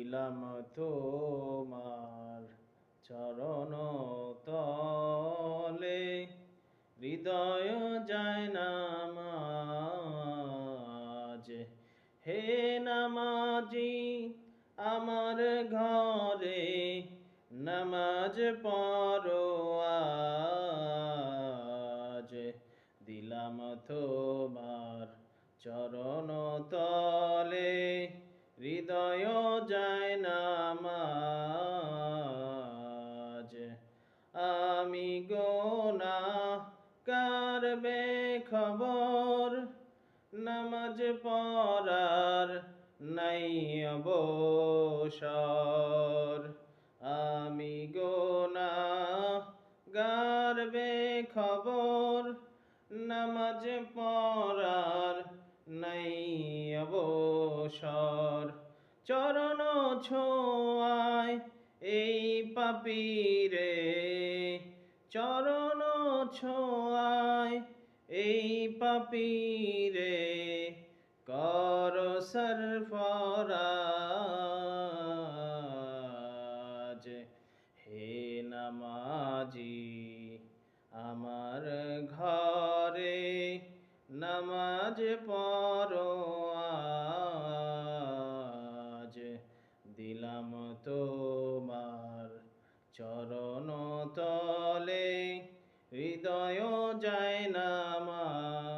দিলাম তোমার চরণ তলে, হৃদয় যায় নামাজ। হে নামাজি আমার ঘরে নামাজ পড়ো আজ। দিলাম তোমার চরণ তলে, হৃদয় যায় নামাজ। আমি গুনাহগার বেখবর, নামাজ পড়ার নাই অবসর। আমি গুনাহগার বেখবর, নামাজ পড়ার নাই অবসর। চরণ ছোঁয়ায় এই পাপীরে, চরণ ছোঁয়ায় এই পাপীরে, কর সরফরাজ। হে নামাজি আমার ঘরে নামাজ পড়ো আজ। দিলাম তোমার চরণ তলে, হৃদয় যায় নামাজ।